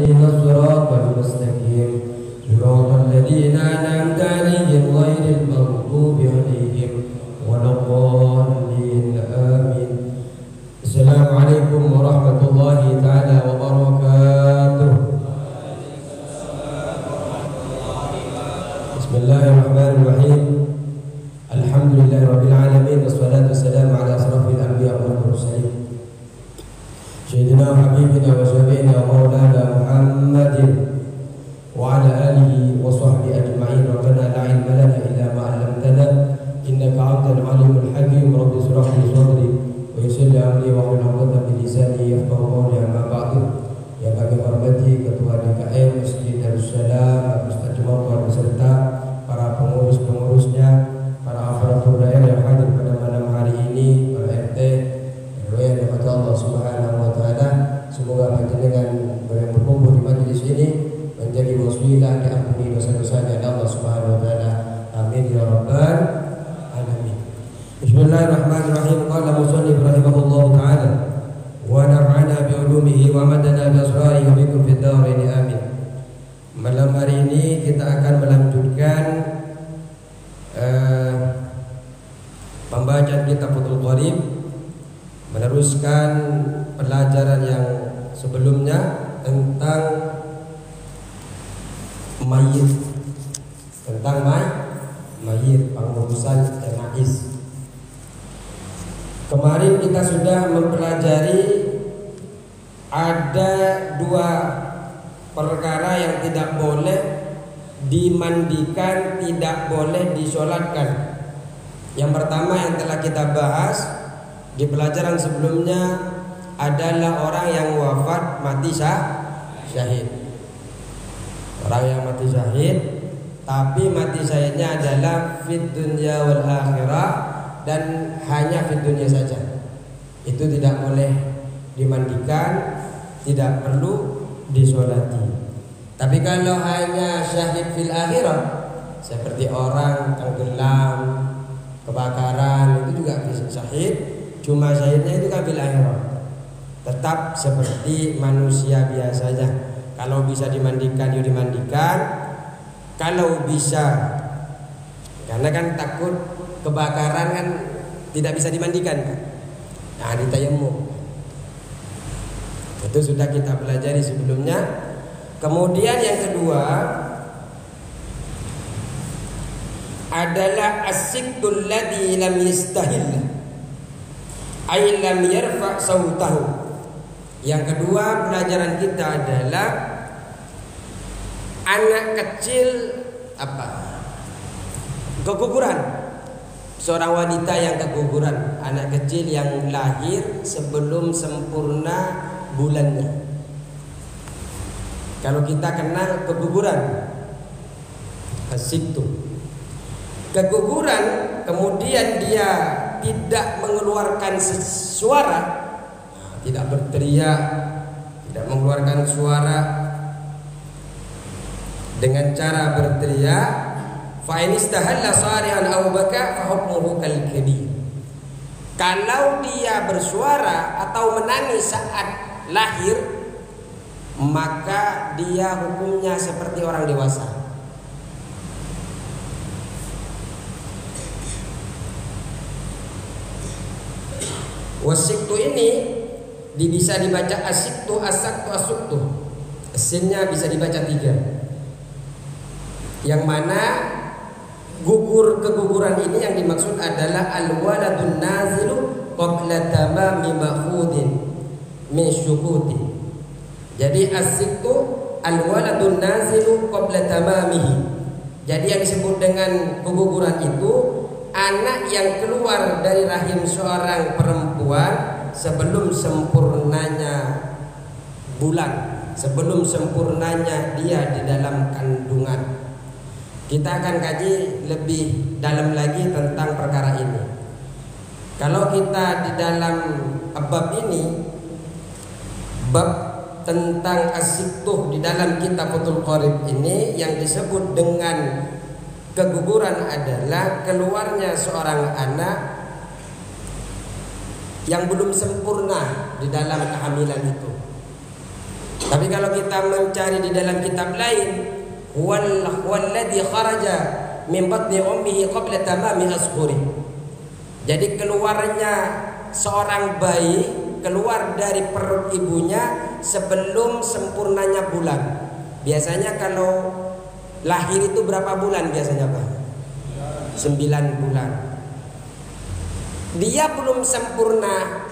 اهدنا الصراط المستقيم صراط الذين أنعمت عليهم غير المغضوب عليهم ولا الضالين آمين. السلام عليكم ورحمة الله تعالى وبركاته. بسم الله الرحمن الرحيم. الحمد لله رب العالمين والصلاة والسلام على أشرف الأنبياء والمرسلين سيدنا وحبيبنا وشفيعنا ومولانا محمد وعلى آله وصحبه أجمعين. ربنا لا علم لنا إلا ما علمتنا إنك أنت العليم الحكيم. رب اشرح لي صدري ويسر لي أمري واحلل عقدة من لساني يفقهوا قولي. أما بعد, yang kami hormati Ketua DKM Masjid Darussalam, Ustaz Jumat beserta para pengurus-pengurusnya, para aparatur daerah yang hadir pada malam hari ini, para RT, RW yang dirahmati Allah Subhanahu wa taala. Semoga panjenengan yang berkumpul di majelis ini menjadi wasilah diampuni dosa-dosanya Allah Subhanahu wa taala. Amin ya rabbal alamin. Bismillahirrahmanirrahim. Qala musannif rahimahullahu taala wa nafa'ana bi ulumihi wa madana bi asrarihi bikum fid dharain amin. Malam hari ini kita akan melanjutkan pembacaan kitab Fathul Qarib, meneruskan pelajaran yang sebelumnya tentang mayit, pengurusan jenazah. Kemarin kita sudah mempelajari ada dua perkara yang tidak boleh dimandikan, tidak boleh disolatkan. Yang pertama yang telah kita bahas di pelajaran sebelumnya adalah orang yang wafat mati syahid. Orang yang mati syahid, tapi mati syahidnya adalah fid dunya wal akhirah, dan hanya fid dunya saja. Itu tidak boleh dimandikan, tidak perlu disolati. Tapi kalau hanya syahid fil akhirah, seperti orang tenggelam, kebakaran, itu juga bisa syahid, cuma syahidnya itu kan fil akhirah, tetap seperti manusia biasanya. Kalau bisa dimandikan, ya dimandikan. Kalau bisa, karena kan takut kebakaran kan tidak bisa dimandikan kan? Nah, ditayamum. Itu sudah kita pelajari sebelumnya. Kemudian yang kedua adalah as-siktul ladzi lam yastahil ay lam yarfa sautahu. Yang kedua pelajaran kita adalah anak kecil keguguran. Seorang wanita yang keguguran, anak kecil yang lahir sebelum sempurna bulannya. Kalau kita kenal keguguran, asitu, keguguran, kemudian dia tidak mengeluarkan suara, tidak berteriak, tidak mengeluarkan suara dengan cara berteriak. Fa in istahalla sari'an aw baka fa hukmuhu kal kabir. Kalau dia bersuara atau menangis saat lahir, maka dia hukumnya seperti orang dewasa. Wasiktu ini bisa dibaca asiktu, asaktu, asuktu. Sinnya bisa dibaca 3. Yang mana keguguran ini yang dimaksud adalah al-waladun nazilu qabla tamami ma'khudin min syukuti. Jadi asiktu al-waladun nazilu qabla tamamihi. Jadi yang disebut dengan keguguran itu anak yang keluar dari rahim seorang perempuan sebelum sempurnanya bulan, sebelum sempurnanya dia di dalam kandungan. Kita akan kaji lebih dalam lagi tentang perkara ini. Kalau kita di dalam bab ini, bab tentang asiktuh di dalam kitab Fathul Qarib ini, yang disebut dengan keguguran adalah keluarnya seorang anak yang belum sempurna di dalam kehamilan itu. Tapi kalau kita mencari di dalam kitab lain, huwallazi kharaja min batni ummihi qabla tamami ashhuri. Jadi keluarnya seorang bayi keluar dari perut ibunya sebelum sempurnanya bulan. Biasanya kalau lahir itu berapa bulan biasanya Pak? 9 bulan. Dia belum sempurna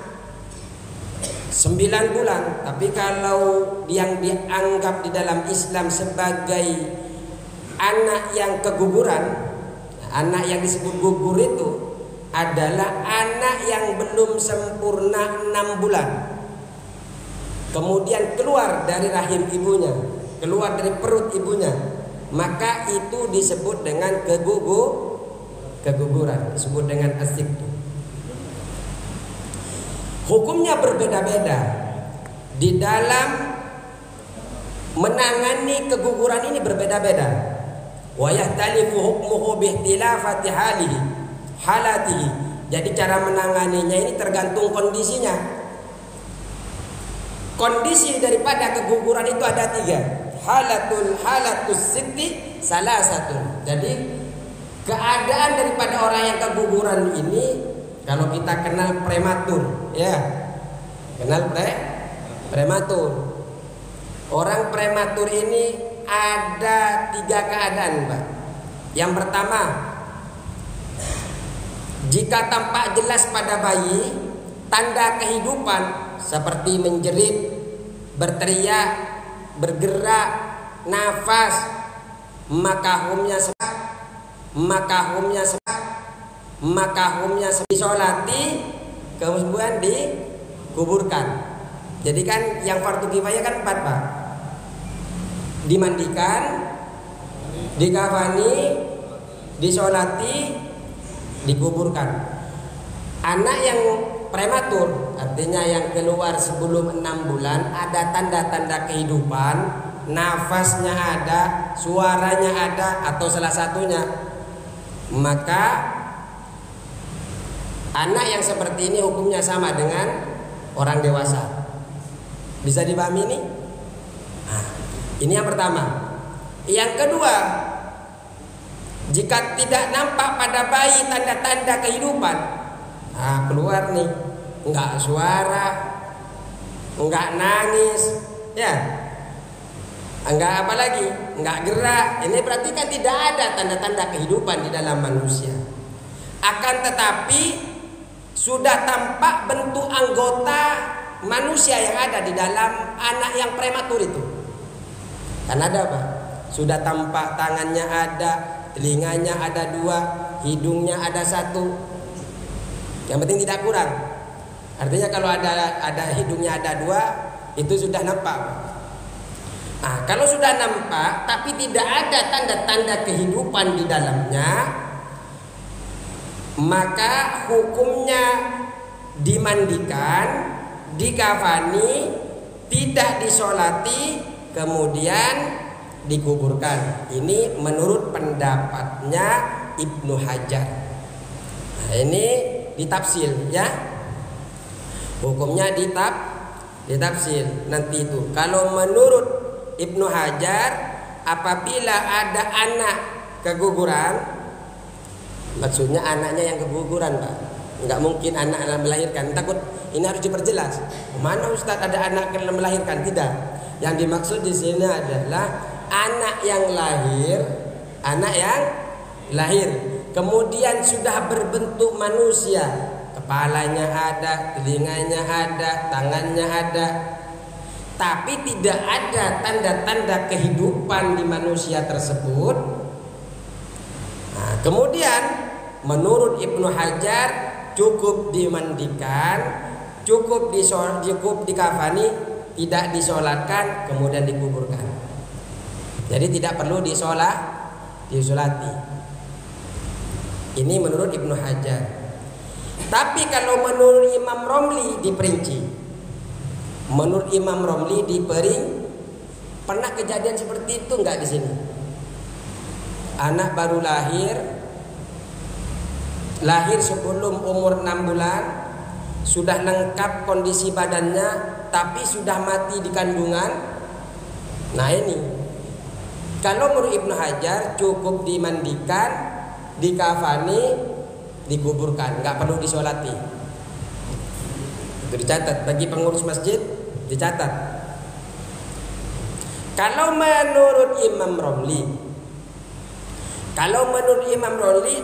9 bulan, tapi kalau yang dianggap di dalam Islam sebagai anak yang keguguran, anak yang disebut gugur itu adalah anak yang belum sempurna 6 bulan. Kemudian keluar dari rahim ibunya, keluar dari perut ibunya, maka itu disebut dengan keguguran, disebut dengan as-siqtu. Hukumnya berbeda-beda di dalam menangani keguguran ini, berbeda-beda. Wa yahtalifu hukmuhu bihtilafati halatihi. Jadi cara menanganinya ini tergantung kondisinya. Kondisi daripada keguguran itu ada 3. Halatus sitti salasatun. Jadi keadaan daripada orang yang keguguran ini, kalau kita kenal prematur, ya, kenal prematur. Orang prematur ini ada 3 keadaan, Pak. Yang pertama, jika tampak jelas pada bayi tanda kehidupan seperti menjerit, berteriak, bergerak, nafas, maka humnya disolati, kemudian dikuburkan. Jadi kan yang fardu kifayah kan 4, Pak. Dimandikan, dikafani, disolati, dikuburkan. Anak yang prematur, artinya yang keluar sebelum 6 bulan, ada tanda-tanda kehidupan, nafasnya ada, suaranya ada, atau salah satunya, maka anak yang seperti ini hukumnya sama dengan orang dewasa. Bisa dipahami ini? Nah, ini yang pertama. Yang kedua, jika tidak nampak pada bayi tanda-tanda kehidupan, keluar nih, enggak suara, enggak nangis, ya, enggak apa lagi, enggak gerak. Ini berarti kan tidak ada tanda-tanda kehidupan di dalam manusia. Akan tetapi sudah tampak bentuk anggota manusia yang ada di dalam anak yang prematur itu. Kan ada, Pak? Sudah tampak tangannya ada, telinganya ada 2, hidungnya ada 1. Yang penting tidak kurang. Artinya kalau ada hidungnya ada 2, itu sudah nampak. Nah, kalau sudah nampak tapi tidak ada tanda-tanda kehidupan di dalamnya, maka hukumnya dimandikan, dikafani, tidak disolati, kemudian dikuburkan. Ini menurut pendapatnya Ibnu Hajar. Nah, ini ditafsil, ya. Hukumnya ditafsil nanti itu. Kalau menurut Ibnu Hajar, apabila ada anak keguguran, maksudnya anaknya yang keguguran, Pak. Enggak mungkin anak melahirkan. Takut ini harus diperjelas. Mana Ustaz ada anak melahirkan? Tidak. Yang dimaksud di sini adalah anak yang lahir, kemudian sudah berbentuk manusia, kepalanya ada, telinganya ada, tangannya ada, tapi tidak ada tanda-tanda kehidupan di manusia tersebut. Nah, kemudian menurut Ibnu Hajar cukup dimandikan, cukup dikafani, tidak disolatkan, kemudian dikuburkan. Jadi tidak perlu disolati. Ini menurut Ibnu Hajar. Tapi kalau menurut Imam Romli diperinci. Menurut Imam Romli pernah kejadian seperti itu enggak di sini? Anak baru lahir sebelum umur 6 bulan, sudah lengkap kondisi badannya, tapi sudah mati di kandungan, Nah ini, kalau menurut Ibnu Hajar cukup dimandikan, dikafani, dikuburkan, nggak perlu disolati. Itu dicatat bagi pengurus masjid, dicatat. Kalau menurut Imam Romli,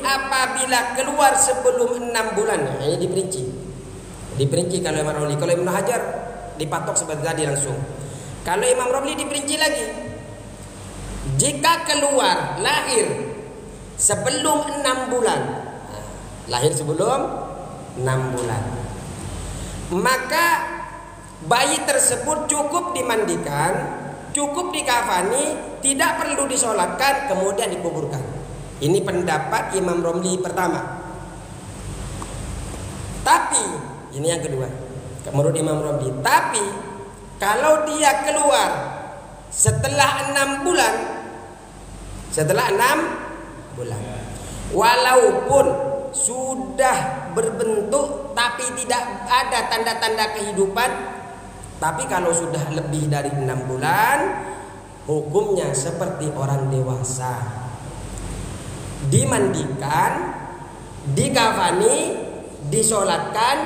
apabila keluar sebelum 6 bulan, ini diperinci kalau Imam Romli. Kalau Ibnu Hajar dipatok seperti tadi langsung. Kalau Imam Romli diperinci lagi, jika keluar lahir sebelum 6 bulan, lahir sebelum 6 bulan, maka bayi tersebut cukup dimandikan, cukup dikafani, tidak perlu disolatkan, kemudian dikuburkan. Ini pendapat Imam Romli pertama. Tapi ini yang kedua, menurut Imam Romli. Tapi kalau dia keluar setelah 6 bulan, walaupun sudah berbentuk tapi tidak ada tanda-tanda kehidupan, tapi kalau sudah lebih dari 6 bulan, hukumnya seperti orang dewasa. Dimandikan, dikafani, disolatkan,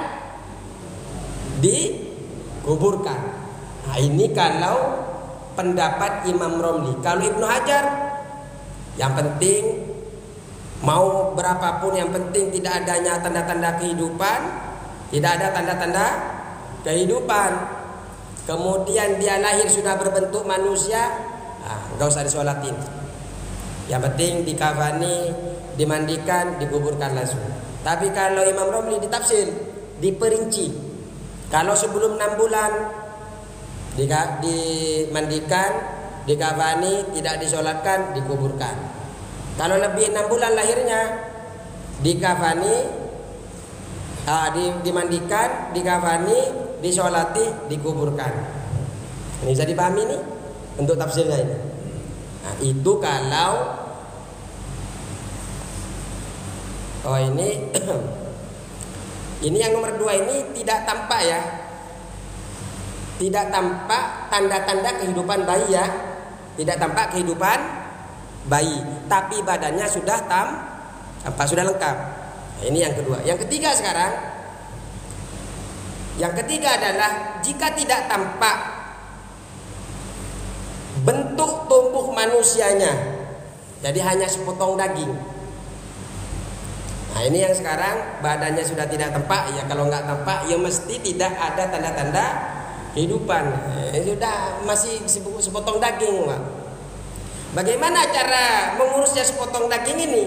dikuburkan. Nah ini kalau pendapat Imam Romli. Kalau Ibnu Hajar, yang penting mau berapapun, yang penting tidak adanya tanda-tanda kehidupan, tidak ada tanda-tanda kehidupan. Kemudian dia lahir sudah berbentuk manusia, nggak usah disolatin. Yang penting dikafani, dimandikan, dikuburkan langsung. Tapi kalau Imam Romli ditafsir, diperinci. Kalau sebelum 6 bulan dimandikan, dikafani, tidak disolatkan, dikuburkan. Kalau lebih 6 bulan lahirnya, dikafani, dimandikan, dikafani, disolati, dikuburkan. Ini bisa dipahami nih untuk tafsirnya ini. Nah, itu kalau ini ini yang nomor 2 ini tidak tampak ya. Tidak tampak tanda-tanda kehidupan bayi ya. Tidak tampak kehidupan bayi, tapi badannya sudah tampak, sudah lengkap. Nah, ini yang kedua. Yang ketiga sekarang. Yang ketiga adalah jika tidak tampak bentuk tubuh manusianya, jadi hanya sepotong daging. Nah ini yang sekarang badannya sudah tidak tampak. Ya kalau nggak tampak ya mesti tidak ada tanda-tanda kehidupan. Sudah masih sepotong daging, Pak. Bagaimana cara mengurusnya sepotong daging ini?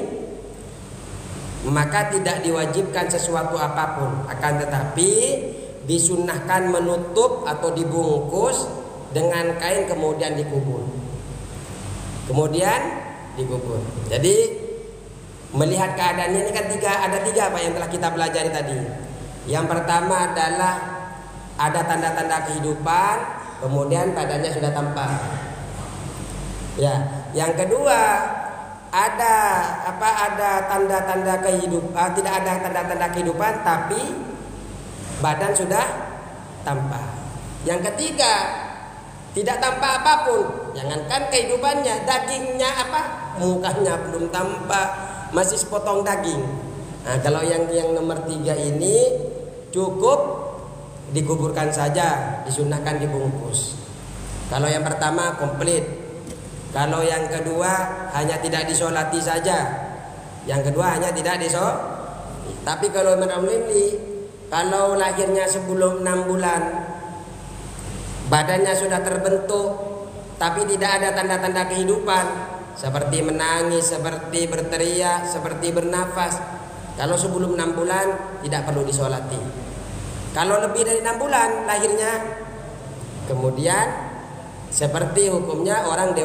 Maka tidak diwajibkan sesuatu apapun, akan tetapi disunnahkan menutup atau dibungkus dengan kain kemudian dikubur. Jadi melihat keadaannya ini kan ada tiga apa yang telah kita pelajari tadi. Yang pertama adalah ada tanda-tanda kehidupan, kemudian badannya sudah tampak. Ya, yang kedua ada tanda-tanda kehidupan, tidak ada tanda-tanda kehidupan tapi badan sudah tampak. Yang ketiga tidak tampak apapun, jangankan kehidupannya, dagingnya mukanya belum tampak, masih sepotong daging. Nah kalau yang nomor 3 ini cukup dikuburkan saja, disunahkan dibungkus. Kalau yang pertama komplit, kalau yang kedua hanya tidak disolati saja, yang kedua hanya tidak disolati. Tapi kalau Imam Romli, kalau lahirnya sebelum 6 bulan, badannya sudah terbentuk tapi tidak ada tanda-tanda kehidupan, seperti menangis, seperti berteriak, seperti bernafas. Kalau sebelum 6 bulan tidak perlu disolati. Kalau lebih dari 6 bulan lahirnya, kemudian seperti hukumnya orang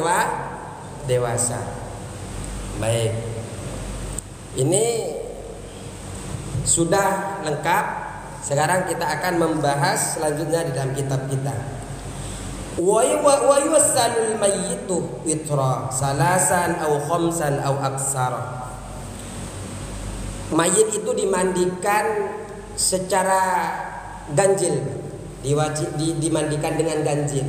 dewasa. Baik, ini sudah lengkap. Sekarang kita akan membahas selanjutnya di dalam kitab kita. Wa yuwassalul mayyitu witra salasan aw khamsan aw aksar. Mayit itu dimandikan secara ganjil, dimandikan dengan ganjil.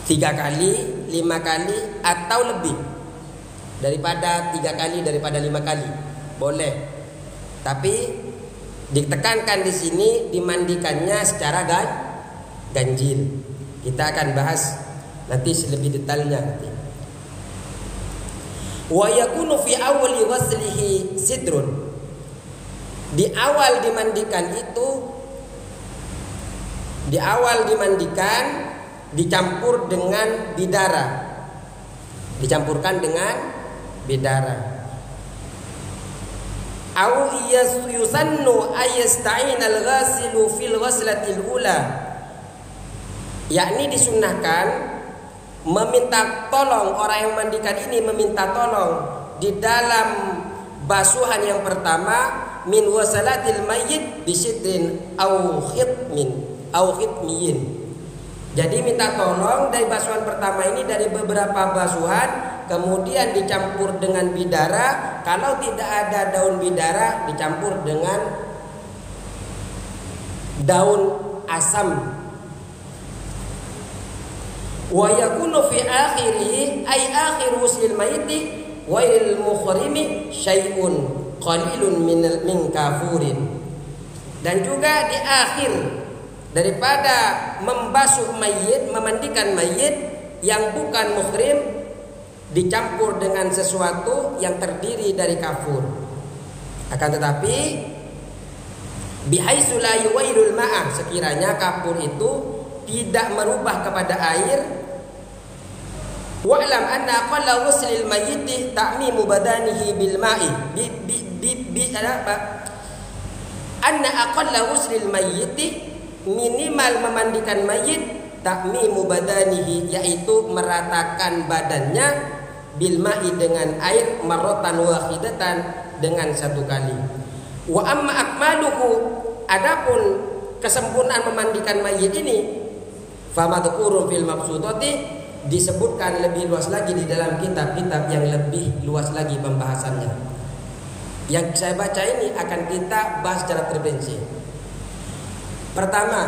3 kali, 5 kali atau lebih daripada 3 kali, daripada 5 kali boleh. Tapi ditekankan di sini dimandikannya secara ganjil. Kita akan bahas nanti lebih detailnya nanti. Wa yakunu fi awwali ghuslihi sidrun. Di awal dimandikan itu, di awal dimandikan dicampur dengan bidara. Dicampurkan dengan bidara. Au yusannu ayasta'in al-ghasilu fil ghaslatil ula. Yakni disunnahkan meminta tolong, orang yang mandikan ini meminta tolong di dalam basuhan yang pertama min wasalatil mayyit bisidrin au khitmiyin. Jadi minta tolong dari basuhan pertama ini dari beberapa basuhan, kemudian dicampur dengan bidara. Kalau tidak ada daun bidara, dicampur dengan daun asam. Wa yakunu fi akhirih ay akhir wuslil mayyiti wa lil mukhrimi syai'un qalilun min kafurin. Dan juga di akhir daripada membasuh mayit, memandikan mayit yang bukan muhrim, dicampur dengan sesuatu yang terdiri dari kafur. Akan tetapi bihaitsu la yuwailul ma'a, sekiranya kafur itu tidak merubah kepada air. Wa'lam anna aqalla ghuslil mayyit ta'mimu badanihi bil ma'i anna aqalla ghuslil mayyit, minimal memandikan mayit, ta'mimu badanihi, yaitu meratakan badannya, bil ma'i dengan air, marratan wahidatan, dengan 1 kali. Wa amma akmaluhu, adapun kesempurnaan memandikan mayit ini, famadhkurun fil maqsudati, disebutkan lebih luas lagi di dalam kitab-kitab yang lebih luas lagi pembahasannya. Yang saya baca ini akan kita bahas secara terperinci. Pertama,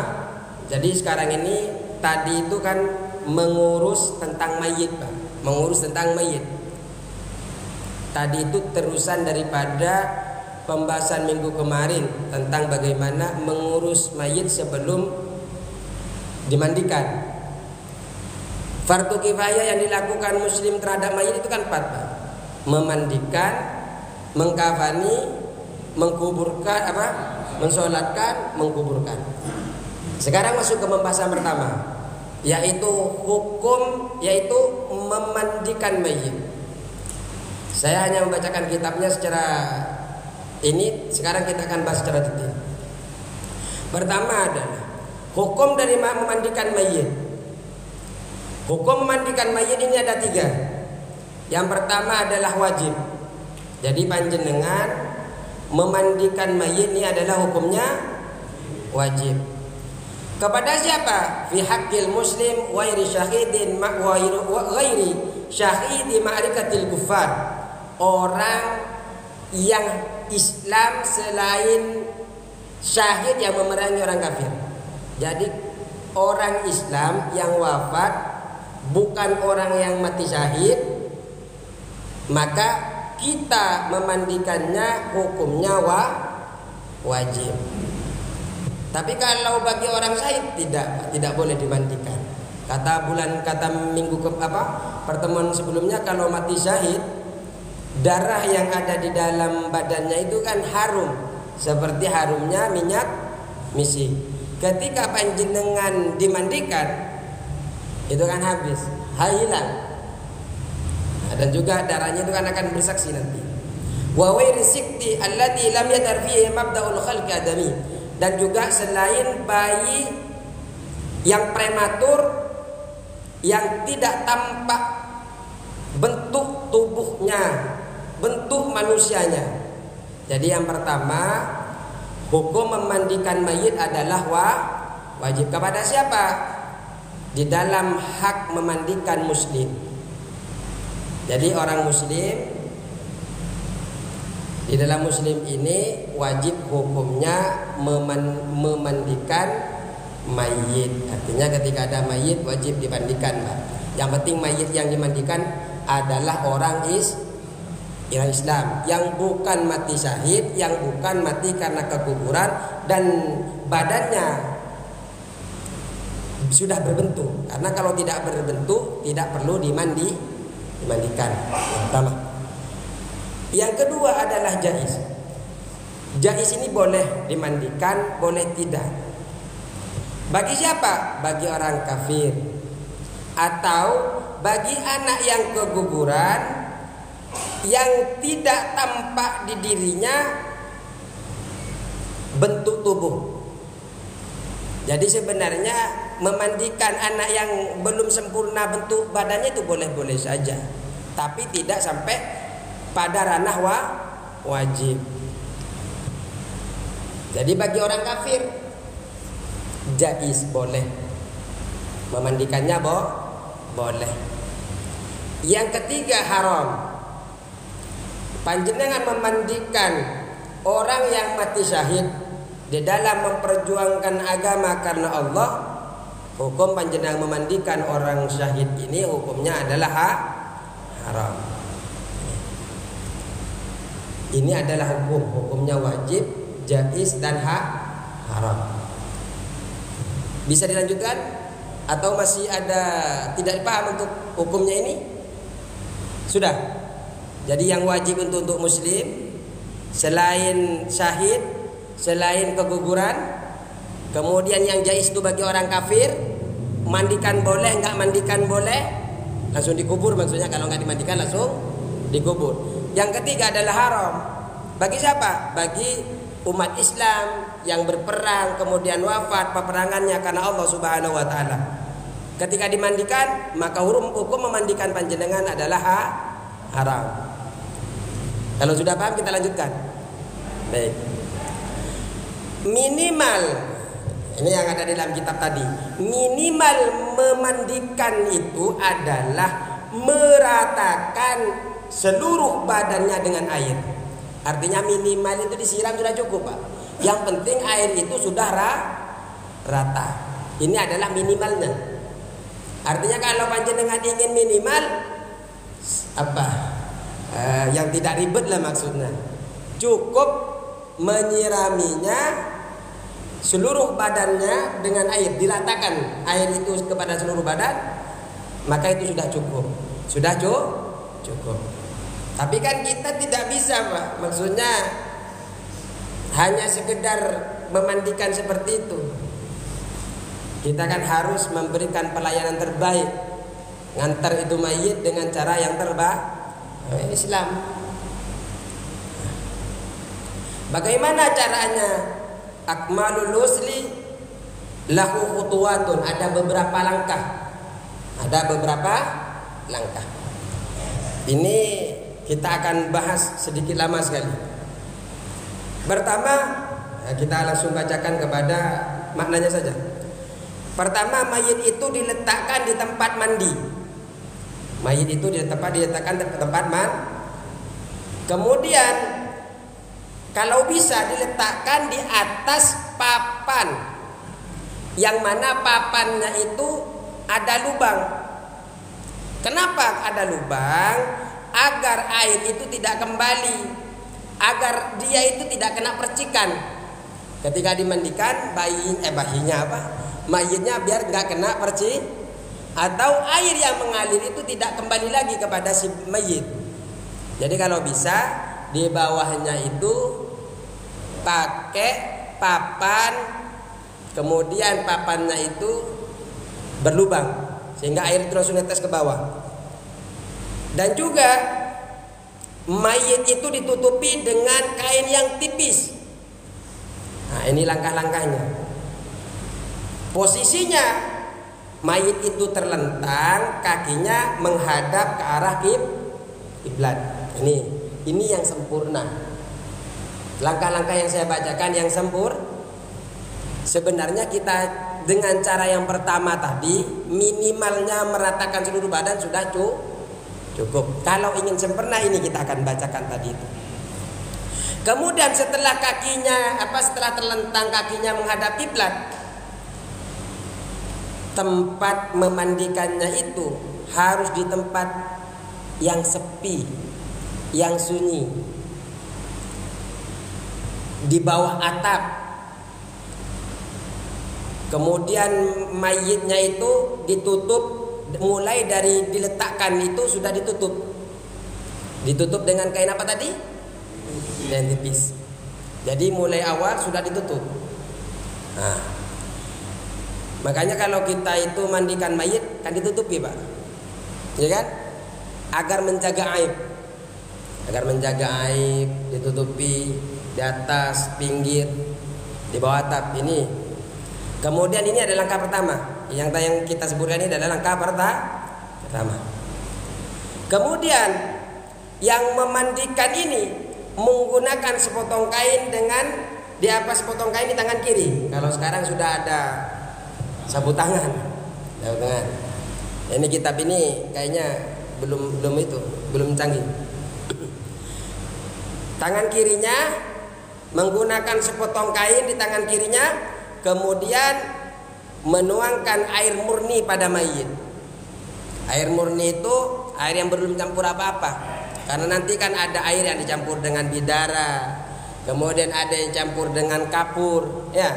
jadi sekarang ini tadi itu kan mengurus tentang mayit, Pak. Mengurus tentang mayit. Tadi itu terusan daripada pembahasan minggu kemarin tentang bagaimana mengurus mayit sebelum dimandikan. Fardu kifayah yang dilakukan muslim terhadap mayit itu kan 4, Pak. Memandikan, mengkafani, mengkuburkan, mensolatkan, mengkuburkan. Sekarang masuk ke pembahasan pertama, yaitu hukum, yaitu memandikan mayit. Saya hanya membacakan kitabnya secara ini, sekarang kita akan bahas secara detail. Pertama adalah hukum dari memandikan mayit. Hukum memandikan mayit ini ada 3. Yang pertama adalah wajib. Jadi panjenengan memandikan mayit ini adalah hukumnya wajib. Kepada siapa? Fi haqqil muslim wa ghairi syahidin wa ghairi syahidi ma'rikatil kuffar. Orang yang Islam selain syahid yang memerangi orang kafir. Jadi orang Islam yang wafat bukan orang yang mati syahid, maka kita memandikannya hukumnya wajib. Tapi kalau bagi orang syahid tidak boleh dimandikan. Kata minggu pertemuan sebelumnya, kalau mati syahid, darah yang ada di dalam badannya itu kan harum, seperti harumnya minyak misik. Ketika panjenengan dimandikan, itu kan habis, hilang. Nah, dan juga darahnya itu kan akan bersaksi nanti. Wa wairi sikti alladhi lam yadar fihi mabda'ul khalqi adami. Dan juga selain bayi yang prematur, yang tidak tampak bentuk tubuhnya, bentuk manusianya. Jadi yang pertama, hukum memandikan mayit adalah wajib. Kepada siapa? Di dalam hak memandikan muslim. Jadi orang muslim, di dalam muslim ini wajib hukumnya memandikan mayit. Artinya ketika ada mayit wajib dimandikan, Pak. Yang penting mayit yang dimandikan adalah orang Islam, yang bukan mati syahid, yang bukan mati karena kekuburan dan badannya sudah berbentuk. Karena kalau tidak berbentuk tidak perlu dimandikan. Yang pertama. Yang kedua adalah jaiz. Jaiz ini boleh dimandikan, boleh tidak. Bagi siapa? Bagi orang kafir atau bagi anak yang keguguran yang tidak tampak di dirinya bentuk tubuh. Jadi sebenarnya memandikan anak yang belum sempurna bentuk badannya itu boleh-boleh saja, tapi tidak sampai pada ranah wajib. Jadi bagi orang kafir jaiz, boleh memandikannya, boleh. Yang ketiga haram. Panjenengan memandikan orang yang mati syahid di dalam memperjuangkan agama karena Allah. Hukum panjenengan memandikan orang syahid ini hukumnya adalah haram. Ini adalah hukumnya wajib, jaiz dan haram. Bisa dilanjutkan atau masih ada tidak paham untuk hukumnya ini? Sudah. Jadi yang wajib untuk muslim selain syahid, selain keguguran, kemudian yang jaiz itu bagi orang kafir, mandikan boleh, enggak mandikan boleh, langsung dikubur maksudnya. Kalau enggak dimandikan langsung dikubur. Yang ketiga adalah haram. Bagi siapa? Bagi umat Islam yang berperang kemudian wafat peperangannya karena Allah Subhanahu wa taala. Ketika dimandikan, maka hukum memandikan panjenengan adalah haram. Kalau sudah paham kita lanjutkan. Baik. Minimal, ini yang ada di dalam kitab tadi, minimal memandikan itu adalah meratakan seluruh badannya dengan air. Artinya minimal itu disiram sudah cukup, Pak. Yang penting air itu sudah rata. Ini adalah minimalnya. Artinya kalau panjenengan ingin minimal yang tidak ribet lah maksudnya, cukup menyiraminya seluruh badannya dengan air, diratakan air itu kepada seluruh badan, maka itu sudah cukup. Sudah cukup. Tapi kan kita tidak bisa, Pak. Maksudnya hanya sekedar memandikan seperti itu. Kita kan harus memberikan pelayanan terbaik, ngantar itu mayit dengan cara yang terbaik. Islam. Bagaimana caranya? Akmalul usli lahu khutuwatun. Ada beberapa langkah. Ini kita akan bahas sedikit lama sekali. Pertama, kita langsung bacakan kepada maknanya saja. Pertama, mayit itu diletakkan di tempat mandi. Mayit itu diletakkan di tempat mandi. Kemudian kalau bisa diletakkan di atas papan, yang mana papannya itu ada lubang. Kenapa ada lubang? Agar air itu tidak kembali, agar dia itu tidak kena percikan. Ketika dimandikan mayitnya biar nggak kena percik, atau air yang mengalir itu tidak kembali lagi kepada si mayit. Jadi kalau bisa di bawahnya itu pakai papan, kemudian papannya itu berlubang sehingga air terus netes ke bawah. Dan juga mayit itu ditutupi dengan kain yang tipis. Nah, ini langkah-langkahnya. Posisinya mayit itu terlentang, kakinya menghadap ke arah kiblat. Ini yang sempurna. Langkah-langkah yang saya bacakan yang sempurna. Sebenarnya kita dengan cara yang pertama tadi, minimalnya meratakan seluruh badan sudah cukup. Kalau ingin sempurna, ini kita akan bacakan tadi itu. Kemudian setelah terlentang kakinya menghadap kiblat, tempat memandikannya itu harus di tempat yang sepi, yang sunyi, di bawah atap. Kemudian mayitnya itu ditutup, mulai dari diletakkan itu sudah ditutup. Ditutup dengan kain apa tadi? Kain tipis. Jadi mulai awal sudah ditutup. Nah, makanya kalau kita itu mandikan mayit kan ditutupi, Pak. Ya kan? Agar menjaga aib. Agar menjaga aib, ditutupi di atas, pinggir, di bawah atap ini. Kemudian ini adalah langkah pertama. Yang kita sebutkan ini adalah langkah pertama. Kemudian yang memandikan ini menggunakan sepotong kain dengan di atas sepotong kain di tangan kiri. Kalau sekarang sudah ada sapu tangan. Ini kitab ini kayaknya belum canggih. Tangan kirinya menggunakan sepotong kain di tangan kirinya, kemudian menuangkan air murni pada mayit. Air murni itu air yang belum campur apa-apa. Karena nanti kan ada air yang dicampur dengan bidara, kemudian ada yang campur dengan kapur, ya.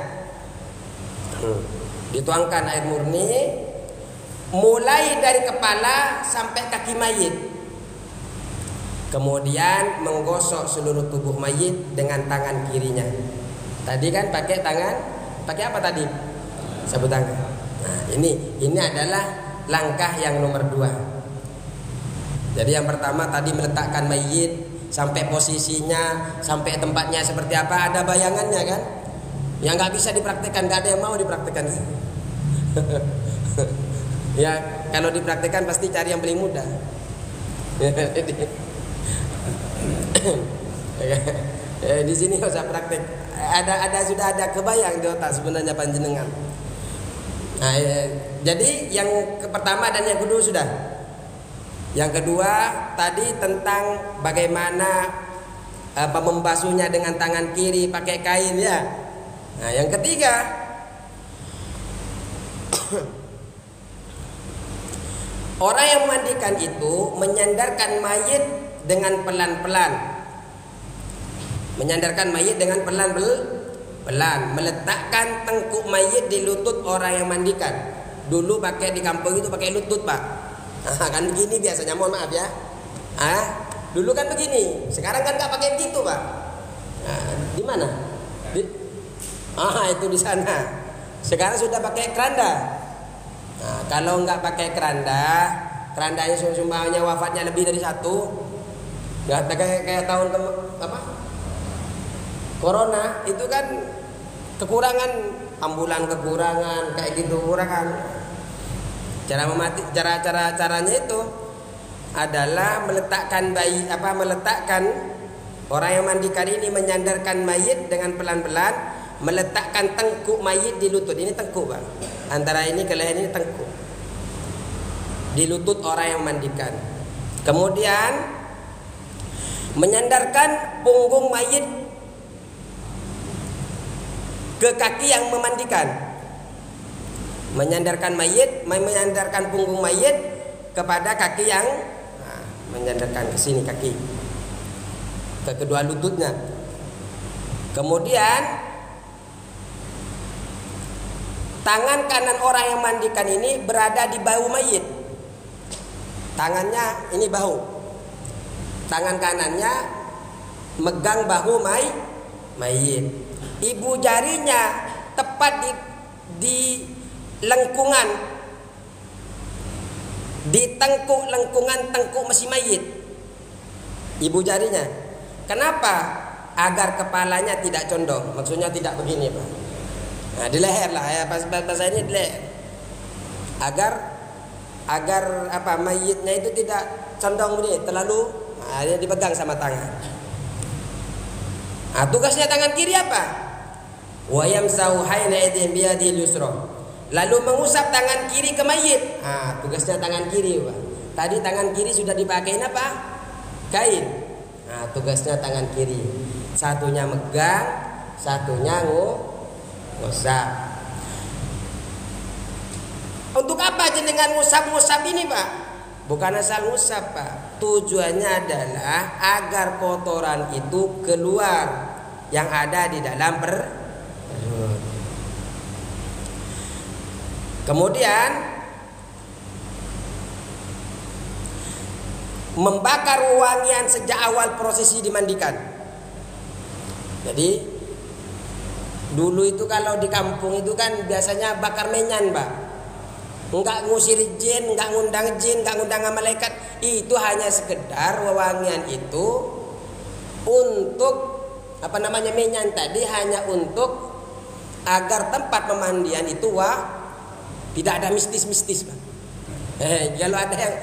Dituangkan air murni mulai dari kepala sampai kaki mayit. Kemudian menggosok seluruh tubuh mayit dengan tangan kirinya. Tadi kan pakai pakai apa tadi? Sapu tangan. Nah, ini adalah langkah yang nomor 2. Jadi yang pertama tadi meletakkan mayit sampai posisinya, sampai tempatnya seperti apa, ada bayangannya kan? Yang nggak bisa dipraktikkan, nggak ada yang mau dipraktikkan. Ya kalau dipraktikkan pasti cari yang paling mudah. Di sini nggak usah praktek. Sudah ada kebayang di otak sebenarnya panjenengan. Nah, jadi yang pertama dan yang kedua sudah. Yang kedua tadi tentang bagaimana membasuhnya dengan tangan kiri pakai kain ya. Nah, yang ketiga orang yang memandikan itu menyandarkan mayit dengan pelan-pelan. Menyandarkan mayit dengan pelan-pelan, meletakkan tengkuk mayit di lutut orang yang mandikan. Dulu pakai di kampung itu pakai lutut, Pak. Kan begini biasanya, mohon maaf ya. Dulu kan begini, sekarang kan nggak pakai begitu, Pak. Di mana? Itu di sana. Sekarang sudah pakai keranda. Kalau nggak pakai kerandanya sumbangnya wafatnya lebih dari 1. Nggak kayak tahun apa? Corona itu kan kekurangan ambulan, kekurangan kayak gitu, kekurangan. Caranya itu adalah meletakkan orang yang mandikan ini menyandarkan mayit dengan pelan-pelan, meletakkan tengkuk mayit di lutut. Ini tengkuk, Pak. Antara ini ke leher ini tengkuk. Di lutut orang yang mandikan. Kemudian menyandarkan punggung mayit ke kaki yang memandikan. Menyandarkan punggung mayit kepada kaki yang menyandarkan ke sini kaki, ke kedua lututnya. Kemudian tangan kanan orang yang mandikan ini berada di bahu mayit. Tangannya ini bahu. Tangan kanannya megang bahu mayit. Ibu jarinya tepat di lengkungan, di lengkungan tengkuk mesin mayit. Ibu jarinya. Kenapa? Agar kepalanya tidak condong. Maksudnya tidak begini, Pak. Nah, di leher lah ya, bahasa ini di leher. Agar mayitnya itu tidak condong begini, terlalu dia dipegang sama tangan. Tugasnya tangan kiri apa? Wa yamsahu haina aydihim biyadil yusra. Lalu mengusap tangan kiri ke mayit. Tugasnya tangan kiri, Pak. Tadi tangan kiri sudah dipakai apa? Kain. Tugasnya tangan kiri. Satunya megang, satunya ngusap. Untuk apa jenengan ngusap-ngusap ini, Pak? Bukan asal ngusap, Pak. Tujuannya adalah agar kotoran itu keluar yang ada di dalam perut. Kemudian membakar wangian sejak awal prosesi dimandikan. Jadi dulu itu kalau di kampung itu kan biasanya bakar menyan, Pak. Enggak ngusir jin, enggak ngundang jin, enggak ngundang malaikat. Itu hanya sekedar wewangian itu untuk menyan tadi hanya untuk agar tempat pemandian itu tidak ada mistis-mistis, Pak. Kalau ada yang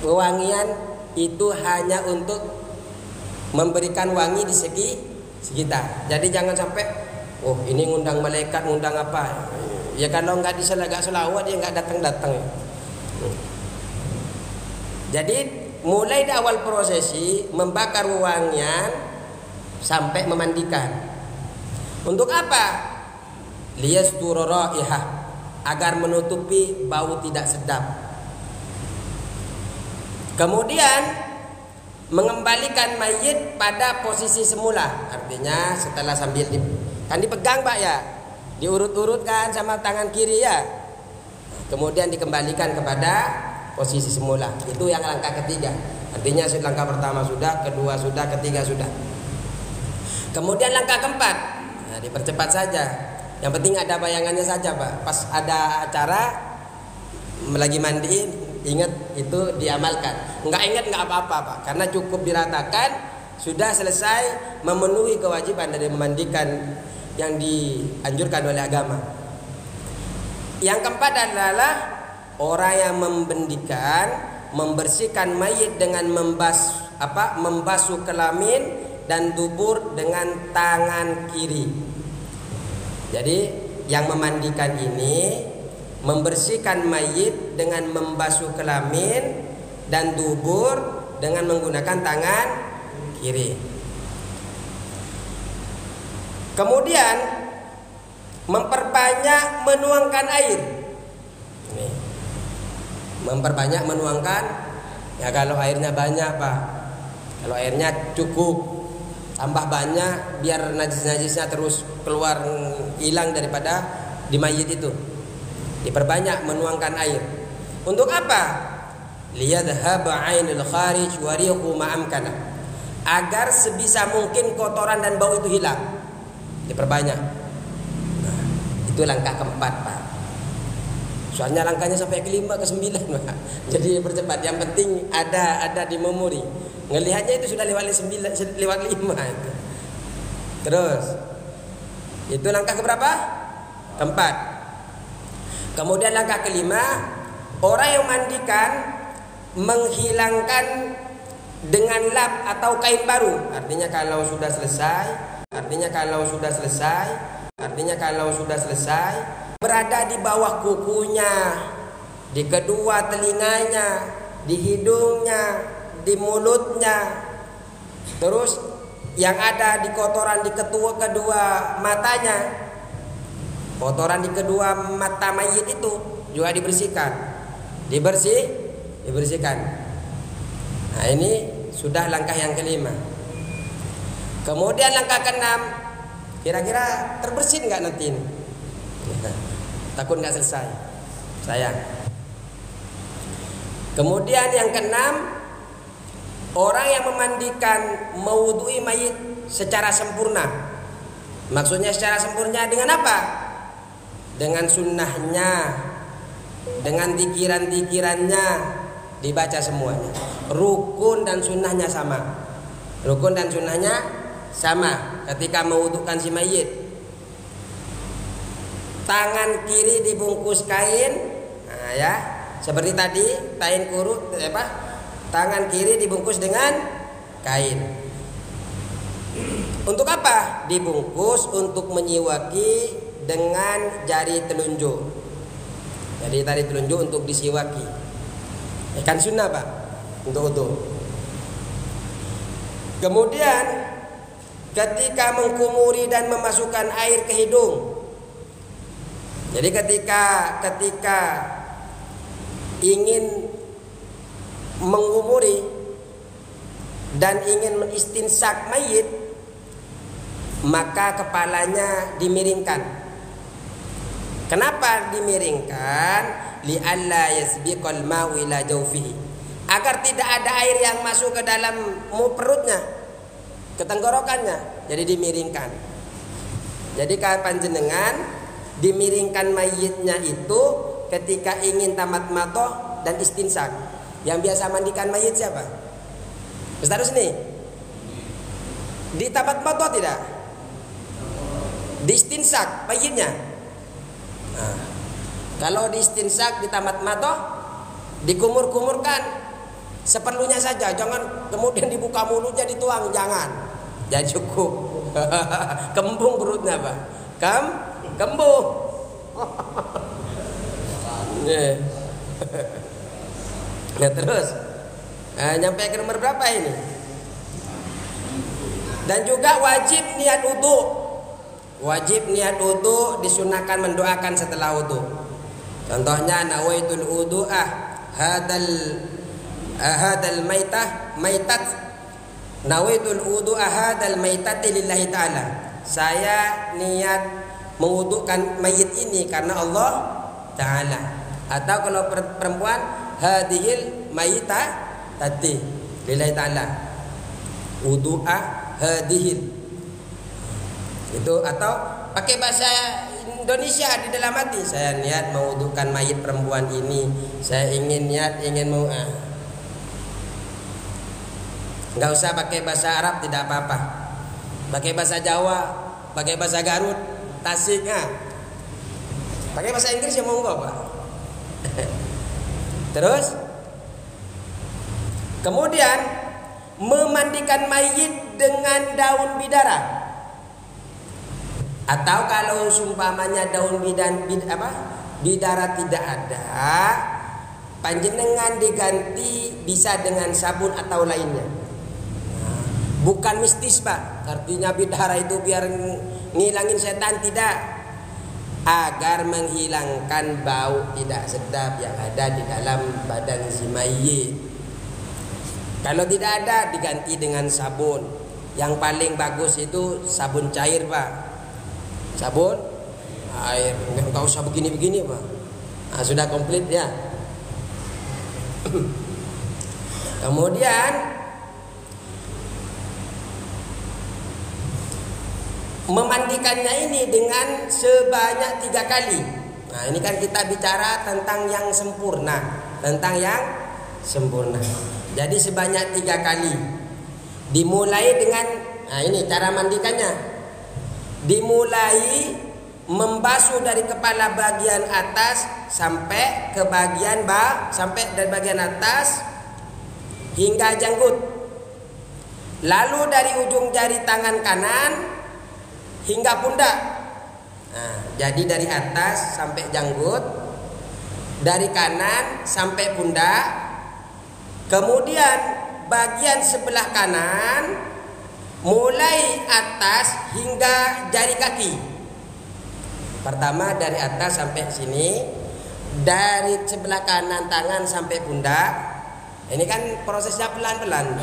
wewangian itu hanya untuk memberikan wangi di sekitar. Jadi jangan sampai ini ngundang malaikat, ngundang apa. Ya kalau nggak selawat dia nggak datang. Jadi mulai di awal prosesi membakar wewangian sampai memandikan. Untuk apa? Liyasturu raihah, agar menutupi bau tidak sedap. Kemudian mengembalikan mayit pada posisi semula. Artinya setelah sambil kan dipegang, Pak, ya. Diurut-urutkan sama tangan kiri, ya. Kemudian dikembalikan kepada posisi semula. Itu yang langkah ketiga. Artinya langkah pertama sudah, kedua sudah, ketiga sudah. Kemudian langkah keempat, dipercepat saja. Yang penting ada bayangannya saja, Pak. Pas ada acara lagi mandiin, ingat itu diamalkan. Enggak ingat enggak apa-apa, Pak. Karena cukup diratakan sudah selesai memenuhi kewajiban dari memandikan yang dianjurkan oleh agama. Yang keempat adalah orang yang membersihkan mayit dengan membasuh kelamin dan dubur dengan tangan kiri. Jadi yang memandikan ini membersihkan mayit dengan membasuh kelamin dan dubur dengan menggunakan tangan kiri. Kemudian memperbanyak menuangkan air. Memperbanyak menuangkan. Ya kalau airnya banyak, Pak. Kalau airnya cukup, tambah banyak biar najis-najisnya terus keluar, hilang daripada di mayit itu. Diperbanyak menuangkan air. Untuk apa? Liyadhhaba 'ainul kharij wa rihu ma amkana. Agar sebisa mungkin kotoran dan bau itu hilang. Diperbanyak. Nah, itu langkah keempat, Pak. Soalnya langkahnya sampai ke 5 ke 9, Pak. Jadi percepat. Yang penting ada di memori. Ngelihatnya itu sudah lewat 5 itu. Terus itu langkah keberapa? Keempat. Kemudian langkah kelima, orang yang mandikan menghilangkan dengan lap atau kain baru. Artinya kalau sudah selesai berada di bawah kukunya, di kedua telinganya, di hidungnya, di mulutnya, terus yang ada di kotoran di kedua matanya, kotoran di kedua mata mayit itu juga dibersihkan. Nah, ini sudah langkah yang kelima. Kemudian langkah keenam, kira-kira terbersih nggak nanti ini? Takut nggak selesai, sayang. Kemudian yang keenam, orang yang memandikan mewudhui mayit secara sempurna. Maksudnya secara sempurna dengan apa? Dengan sunnahnya, dengan dikiran-dikirannya dibaca semuanya. Rukun dan sunnahnya sama ketika mewudhukan si mayit. Tangan kiri dibungkus kain, nah ya, seperti tadi kain kurut, tangan kiri dibungkus dengan kain. Untuk apa? Dibungkus untuk menyiwaki dengan jari telunjuk. Jadi jari telunjuk untuk disiwaki. Kan sunnah, Pak, untuk wudu. Kemudian ketika mengkumuri dan memasukkan air ke hidung, Jadi ketika ingin mengumuri dan ingin mengistinsak mayit, maka kepalanya dimiringkan. Kenapa dimiringkan? Li'alla yasbiqal ma'u ila jawfihi, agar tidak ada air yang masuk ke dalam perutnya, ke tenggorokannya. Jadi dimiringkan. Jadi kapan jenengan dimiringkan mayitnya itu ketika ingin tamat matoh dan istinsak. Yang biasa mandikan mayit siapa? Ustaz nih. Di tamat matoh tidak? Di istinsak mayitnya. Nah, kalau di istinsak di tamat matoh dikumur-kumurkan seperlunya saja, jangan kemudian dibuka mulutnya dituang, jangan. Ya cukup. Kembung perutnya Pak. Kembung. Nah terus nyampe ke nomor berapa ini? Dan juga wajib niat wudu. Wajib niat wudu, disunahkan mendoakan setelah wudu. Contohnya nawaitul wudu'ah hadal maitat nawaitul wudu'ah hadal maitati lillahi ta'ala. Saya niat mewudukan mayit ini karena Allah Ta'ala. Atau kalau perempuan hadhil maitah tadi lillahi ta'ala, wudu'ah hadhil itu. Atau pakai bahasa Indonesia di dalam hati, saya niat mewudukan mayit perempuan ini, saya ingin mau nggak usah pakai bahasa Arab, tidak apa-apa. Pakai bahasa Jawa, pakai bahasa Garut, Tasik, pakai bahasa Inggris ya monggo Pak. Terus kemudian memandikan mayit dengan daun bidara. Atau kalau sumpamanya daun bidara tidak ada, panjenengan diganti bisa dengan sabun atau lainnya. Bukan mistis Pak, artinya bidara itu biar ngilangin setan, tidak. Agar menghilangkan bau tidak sedap yang ada di dalam badan si mayit. Kalau tidak ada, diganti dengan sabun. Yang paling bagus itu sabun cair Pak. Sabun air, enggak usah begini-begini Pak. Nah, sudah komplit ya. Kemudian memandikannya ini dengan sebanyak 3 kali. Nah ini kan kita bicara tentang yang sempurna, Jadi sebanyak 3 kali. Dimulai dengan, nah ini cara mandikannya. Dimulai membasuh dari kepala bagian atas sampai ke bagian dari bagian atas hingga janggut. Lalu dari ujung jari tangan kanan hingga pundak. Nah, jadi dari atas sampai janggut, dari kanan sampai pundak. Kemudian bagian sebelah kanan mulai atas hingga jari kaki. Pertama dari atas sampai sini, dari sebelah kanan tangan sampai pundak. Ini kan prosesnya pelan-pelan.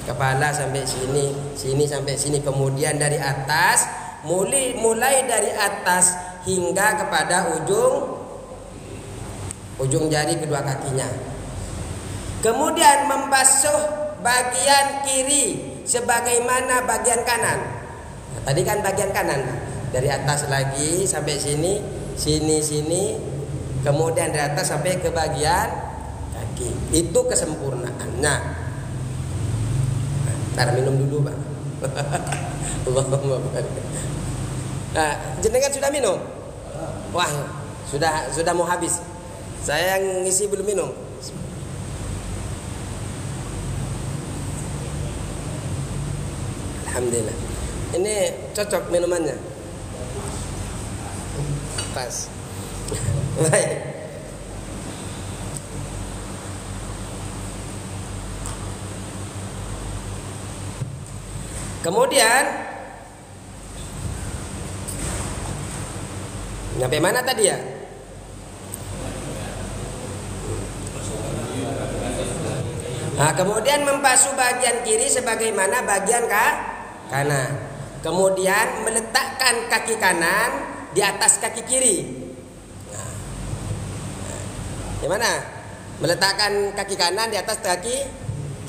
Kepala sampai sini, sini sampai sini. Kemudian dari atas, mulai dari atas hingga kepada ujung jari kedua kakinya. Kemudian membasuh bagian kiri sebagaimana bagian kanan. Nah, tadi kan bagian kanan, dari atas lagi sampai sini, sini, kemudian dari atas sampai ke bagian kaki. Itu kesempurnaannya. Ntar minum dulu Pak. Allahumma barik. Nah, jenengan sudah minum? Wah, sudah mau habis. Saya yang ngisi belum minum. Alhamdulillah. Ini cocok minumannya. Pas. Baik. Kemudian Sampai mana tadi ya? Nah, kemudian membasuh bagian kiri sebagaimana bagian kanan. Kemudian meletakkan kaki kanan di atas kaki kiri. Nah, gimana? Meletakkan kaki kanan di atas kaki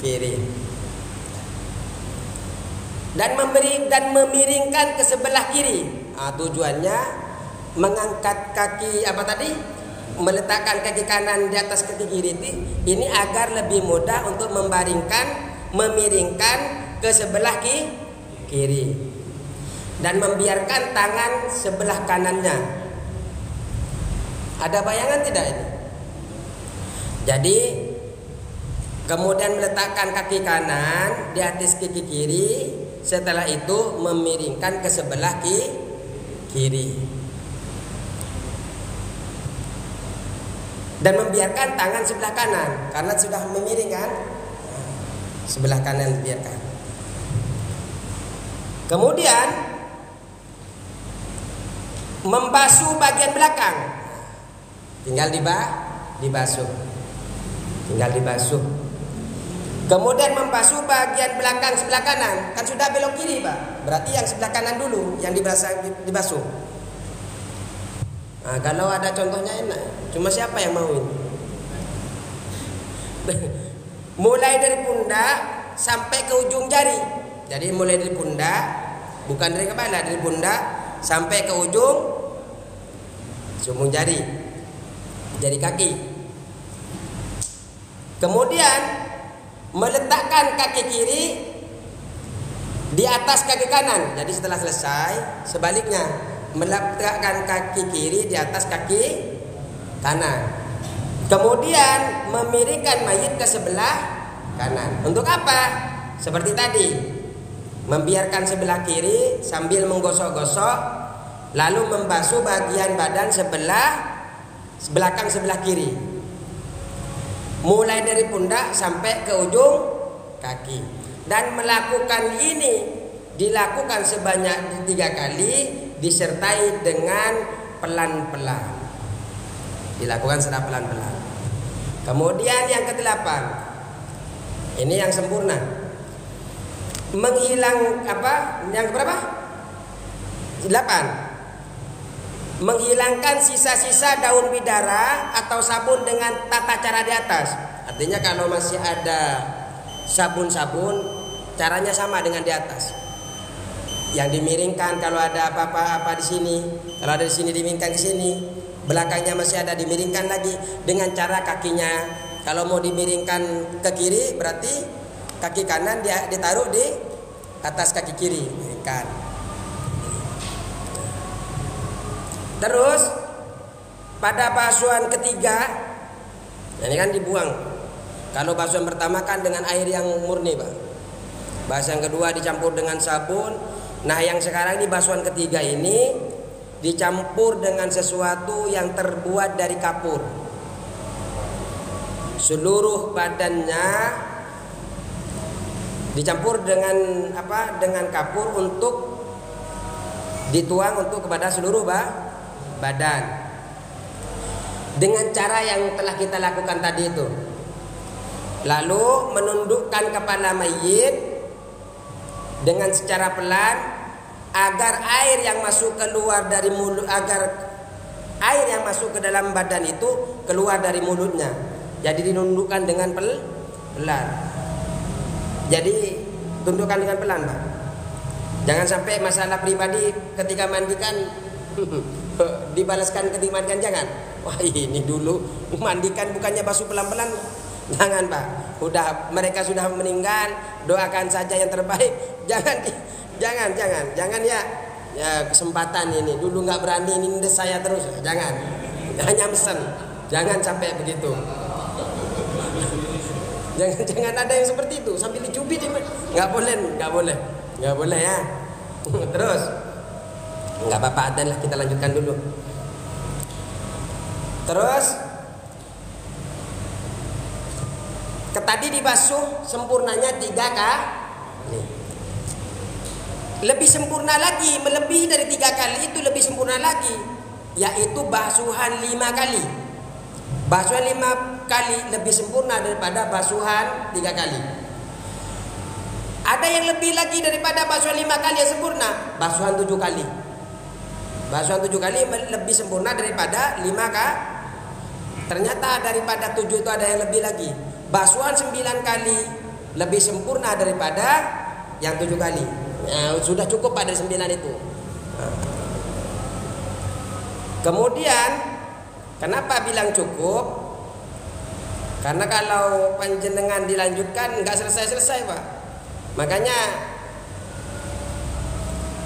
kiri. Dan memiringkan ke sebelah kiri. Nah, tujuannya mengangkat kaki apa tadi? Meletakkan kaki kanan di atas kaki kiri ini agar lebih mudah untuk memiringkan ke sebelah kiri dan membiarkan tangan sebelah kanannya. Ada bayangan tidak ini? Jadi kemudian meletakkan kaki kanan di atas kaki kiri, setelah itu memiringkan ke sebelah kiri. Dan membiarkan tangan sebelah kanan karena sudah memiring kan, sebelah kanan biarkan. Kemudian membasuh bagian belakang, tinggal dibasuh. Kemudian membasuh bagian belakang sebelah kanan, kan sudah belok kiri Pak, berarti yang sebelah kanan dulu yang dibasuh. Nah, kalau ada contohnya enak. Cuma siapa yang mau ini? Mulai dari pundak sampai ke ujung jari. Jadi mulai dari pundak, bukan dari kepala, dari pundak sampai ke ujung jari kaki. Kemudian meletakkan kaki kiri di atas kaki kanan. Jadi setelah selesai, sebaliknya meletakkan kaki kiri di atas kaki kanan. Kemudian memiringkan mayit ke sebelah kanan. Untuk apa? Seperti tadi, membiarkan sebelah kiri sambil menggosok-gosok, lalu membasuh bagian badan belakang sebelah kiri, mulai dari pundak sampai ke ujung kaki. Dan melakukan ini dilakukan sebanyak 3 kali, disertai dengan pelan-pelan. Dilakukan secara pelan-pelan. Kemudian yang ke-8, ini yang sempurna. Menghilang apa? Yang berapa? 8. Menghilangkan sisa-sisa daun bidara atau sabun dengan tata cara di atas. Artinya kalau masih ada sabun-sabun, caranya sama dengan di atas. Yang dimiringkan kalau ada apa-apa di sini, kalau ada di sini dimiringkan ke sini, belakangnya masih ada dimiringkan lagi dengan cara kakinya. Kalau mau dimiringkan ke kiri berarti kaki kanan dia ditaruh di atas kaki kiri, miringkan. Terus pada basuhan ketiga, ini kan dibuang. Kalau basuhan pertama kan dengan air yang murni, Pak. Basuhan kedua dicampur dengan sabun. Nah, yang sekarang di basuhan ketiga ini dicampur dengan sesuatu yang terbuat dari kapur. Seluruh badannya dicampur dengan apa? Dengan kapur untuk dituang untuk kepada seluruh badan. Dengan cara yang telah kita lakukan tadi itu. Lalu menundukkan kepala mayit dengan secara pelan agar air yang masuk keluar dari mulut, agar air yang masuk ke dalam badan itu keluar dari mulutnya. Jadi dinundukkan dengan pelan. Jadi tundukkan dengan pelan, Pak. Jangan sampai masalah pribadi ketika mandikan dibalaskan ketika mandikan, jangan. Wah, ini dulu mandikan bukannya basuh pelan-pelan. Jangan, Pak. Mereka sudah meninggal, doakan saja yang terbaik. Jangan ya. Ya, kesempatan ini dulu nggak berani nindes saya terus. Jangan. Hanya mesen. Jangan sampai begitu. Jangan ada yang seperti itu sambil dicubit. Nggak boleh ya. Terus nggak apa-apa, adalah kita lanjutkan dulu. Terus tadi dibasuh sempurnanya 3 kali. Lebih sempurna lagi, melebihi dari 3 kali itu lebih sempurna lagi, yaitu basuhan 5 kali. Basuhan 5 kali lebih sempurna daripada basuhan 3 kali. Ada yang lebih lagi daripada basuhan 5 kali yang sempurna, basuhan 7 kali. Basuhan 7 kali lebih sempurna daripada 5 kali. Ternyata daripada 7 itu ada yang lebih lagi. Basuhan 9 kali lebih sempurna daripada yang 7 kali. Sudah cukup pada 9 itu. Kemudian kenapa bilang cukup? Karena kalau panjenengan dilanjutkan nggak selesai-selesai, Pak. Makanya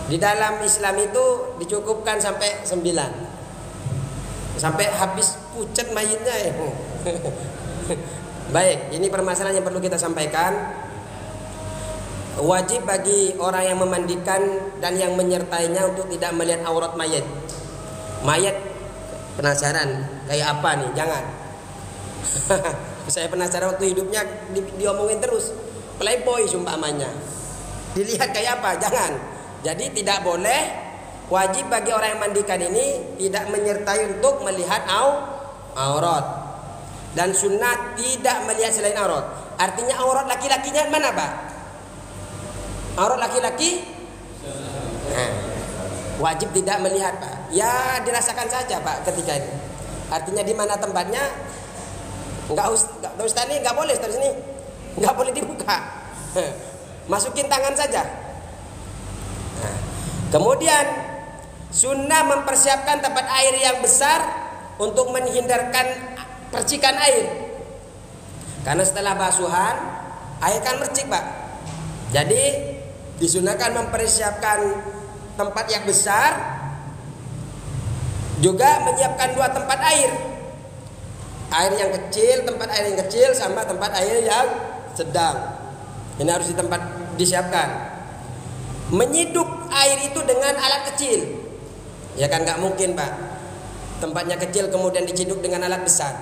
di dalam Islam itu dicukupkan sampai 9. Sampai habis pucat mayitnya. Baik, ini permasalahan yang perlu kita sampaikan. Wajib bagi orang yang memandikan dan yang menyertainya untuk tidak melihat aurat mayit. Mayat penasaran kayak apa nih? Jangan. Saya penasaran waktu hidupnya diomongin terus. Playboy sumpamanya. Dilihat kayak apa? Jangan. Jadi tidak boleh. Wajib bagi orang yang mandikan ini tidak menyertai untuk melihat aurat. Dan sunnah tidak melihat selain aurat. Artinya aurat laki-lakinya mana, Pak? Aurat laki-laki? Wajib tidak melihat, Pak. Ya dirasakan saja, Pak, ketika ini. Artinya di mana tempatnya? Enggak Ustaz ini enggak boleh terus ini. Enggak boleh dibuka. Masukin tangan saja. Nah, kemudian sunnah mempersiapkan tempat air yang besar untuk menghindarkan percikan air. Karena setelah basuhan air kan mercik, Pak. Jadi disunahkan mempersiapkan tempat yang besar, juga menyiapkan 2 tempat air. Air yang kecil, tempat air yang kecil sama tempat air yang sedang. Ini harus disiapkan. Menyiduk air itu dengan alat kecil. Ya kan nggak mungkin, Pak. Tempatnya kecil kemudian diciduk dengan alat besar.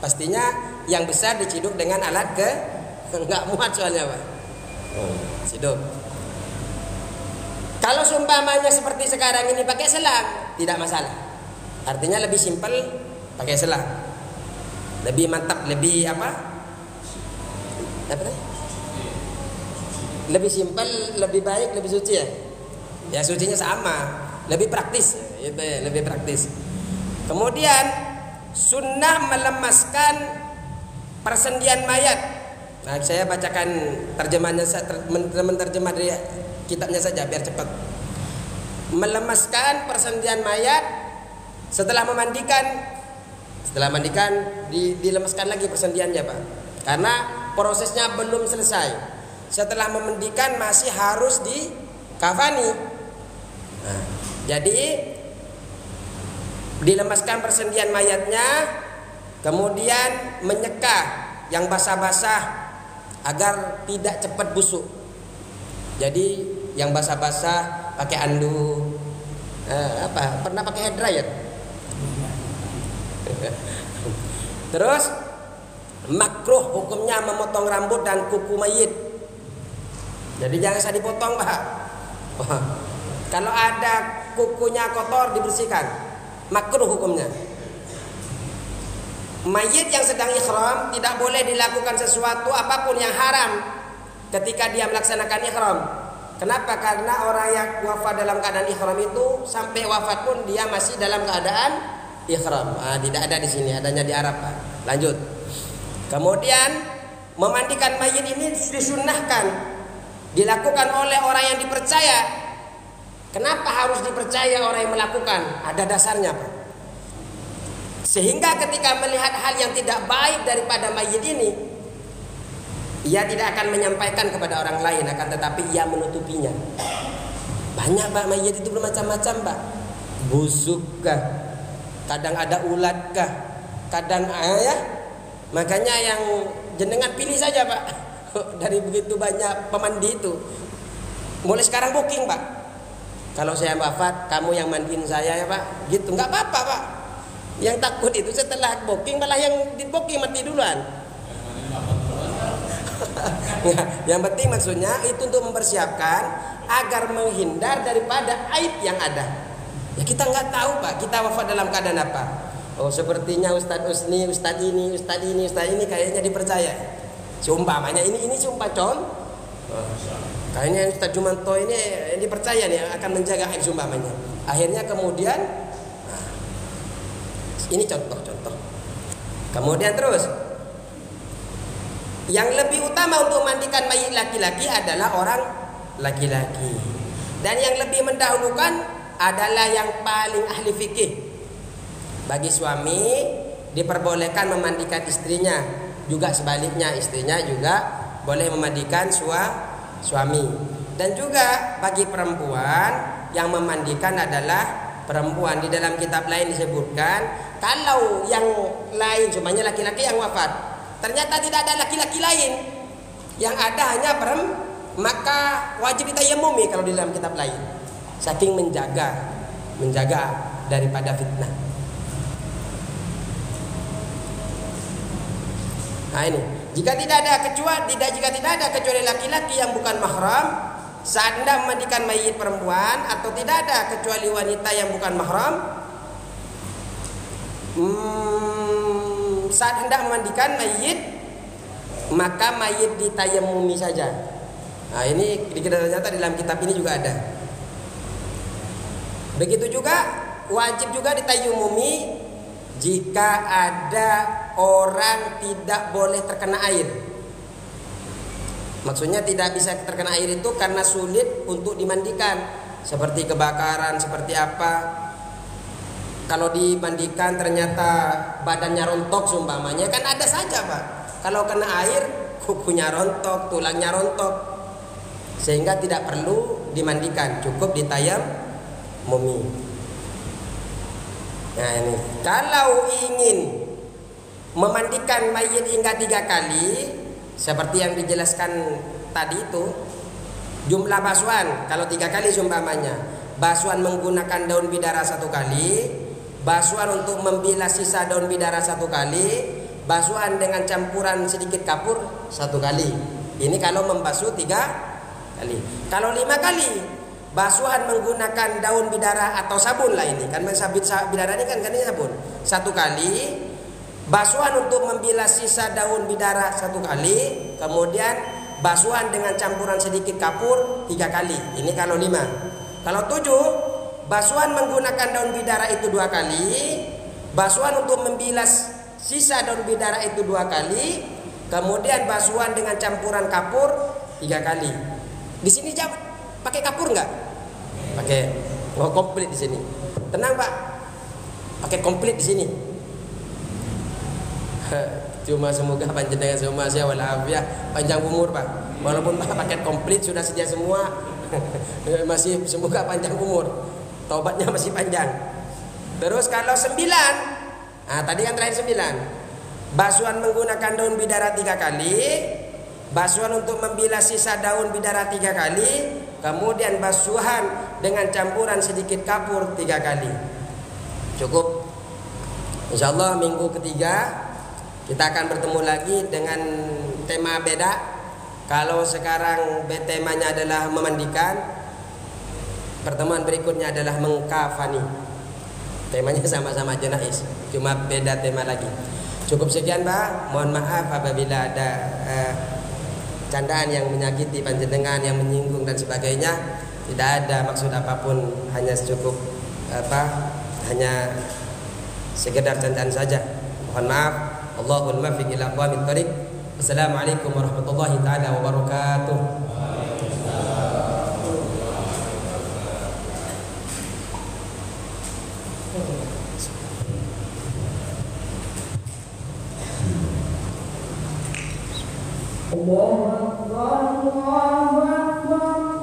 Pastinya yang besar diciduk dengan alat nggak muat soalnya, Pak. Siduk. Kalau seumpamanya seperti sekarang ini pakai selang, tidak masalah. Artinya lebih simpel pakai selang. Lebih mantap, lebih apa? Lebih simpel, lebih baik, lebih suci ya. Ya sucinya sama, lebih praktis. Itu ya, lebih praktis. Kemudian sunnah melemaskan persendian mayat. Nah, saya bacakan terjemahannya, menerjemah dari kitabnya saja biar cepat. Melemaskan persendian mayat setelah memandikan. Setelah mandikan dilemaskan lagi persendiannya, Pak. Karena prosesnya belum selesai. Setelah memandikan masih harus dikafani. Nah, jadi dilemaskan persendian mayatnya, kemudian menyeka yang basah-basah agar tidak cepat busuk. Jadi yang basah-basah pakai andu, pernah pakai hair dryer? Terus makruh hukumnya memotong rambut dan kuku mayit. Jadi jangan usah dipotong, Pak. Kalau ada kukunya kotor dibersihkan. Makruh hukumnya. Mayit yang sedang ihram tidak boleh dilakukan sesuatu apapun yang haram ketika dia melaksanakan ihram. Kenapa? Karena orang yang wafat dalam keadaan ihram itu sampai wafat pun dia masih dalam keadaan ihram. Tidak ada di sini, adanya di Arab, Pak. Lanjut. Kemudian memandikan mayit ini disunnahkan dilakukan oleh orang yang dipercaya. Kenapa harus dipercaya orang yang melakukan? Ada dasarnya, Pak. Sehingga ketika melihat hal yang tidak baik daripada mayit ini, ia tidak akan menyampaikan kepada orang lain, akan tetapi ia menutupinya. Banyak, Pak, mayit itu bermacam-macam, Pak. Busuk kah? Kadang ada ulat kah? Kadang ya. Makanya yang jenengan pilih saja, Pak. Dari begitu banyak pemandi itu. Mulai sekarang booking, Pak. Kalau saya wafat, kamu yang mandiin saya ya, Pak. Gitu, nggak apa-apa, Pak. Yang takut itu setelah booking malah yang di booking mati duluan. Yang penting maksudnya itu untuk mempersiapkan agar menghindar daripada aib yang ada. Ya kita nggak tahu Pak, kita wafat dalam keadaan apa. Oh sepertinya Ustadz Usni, Ustadz ini kayaknya dipercaya. Seumpamanya ini sumpah kayaknya Ustadz Jumanto ini dipercaya nih akan menjaga haid seumpamanya. Akhirnya kemudian ini contoh. Kemudian terus yang lebih utama untuk memandikan mayit laki-laki adalah orang laki-laki. Dan yang lebih mendahulukan adalah yang paling ahli fikih. Bagi suami diperbolehkan memandikan istrinya, juga sebaliknya istrinya juga boleh memandikan suami. Dan juga bagi perempuan yang memandikan adalah perempuan. Di dalam kitab lain disebutkan kalau yang lain semuanya laki-laki yang wafat, ternyata tidak ada laki-laki lain, yang ada hanya perempuan, maka wajib ditayamumi kalau di dalam kitab lain. Saking menjaga daripada fitnah. Nah ini, jika tidak ada kecuali laki-laki yang bukan mahram saat hendak memandikan mayit perempuan, atau tidak ada kecuali wanita yang bukan mahram saat hendak memandikan mayit, maka mayit ditayamumi saja. Nah ini ternyata dalam kitab ini juga ada. Begitu juga wajib juga ditayamumi jika ada orang tidak boleh terkena air. Maksudnya tidak bisa terkena air itu karena sulit untuk dimandikan, seperti kebakaran, seperti apa. Kalau dimandikan ternyata badannya rontok seumpamanya, kan ada saja Pak. Kalau kena air kukunya rontok, tulangnya rontok, sehingga tidak perlu dimandikan, cukup ditayamumi. Nah ini, kalau ingin memandikan mayit hingga 3 kali, seperti yang dijelaskan tadi itu, jumlah basuhan kalau 3 kali seumpamanya, basuhan menggunakan daun bidara 1 kali, basuhan untuk membilas sisa daun bidara 1 kali, basuhan dengan campuran sedikit kapur 1 kali. Ini kalau membasuh 3 kali. Kalau 5 kali, basuhan menggunakan daun bidara atau sabun lah ini. Kan sabit bidara ini kan sabun 1 kali. Basuhan untuk membilas sisa daun bidara 1 kali. Kemudian basuhan dengan campuran sedikit kapur 3 kali. Ini kalau 5. Kalau 7, basuhan menggunakan daun bidara itu 2 kali. Basuhan untuk membilas sisa daun bidara itu 2 kali. Kemudian basuhan dengan campuran kapur 3 kali. Di sini pakai kapur nggak? Pakai. Oh, komplit di sini. Tenang Pak. Pakai komplit di sini. Cuma semoga panjenengan semua sehat walafiat, panjang umur Pak. Walaupun Pak paket komplit sudah sedia semua, masih semoga panjang umur, taubatnya masih panjang. Terus kalau 9, nah tadi kan terakhir 9, basuhan menggunakan daun bidara 3 kali, basuhan untuk membilas sisa daun bidara 3 kali, kemudian basuhan dengan campuran sedikit kapur 3 kali. Cukup. Insyaallah minggu ketiga kita akan bertemu lagi dengan tema beda. Kalau sekarang temanya adalah memandikan, pertemuan berikutnya adalah mengkafani. Temanya sama-sama jenazah, cuma beda tema lagi. Cukup sekian Pak. Mohon maaf apabila ada candaan yang menyakiti panjenengan, yang menyinggung dan sebagainya. Tidak ada maksud apapun, hanya cukup hanya sekedar candaan saja. Mohon maaf. Allahul muwaffiq ila aqwamit thoriq. Wassalamualaikum warahmatullahi taala wabarakatuh. Allahu Akbar, Allahu Akbar.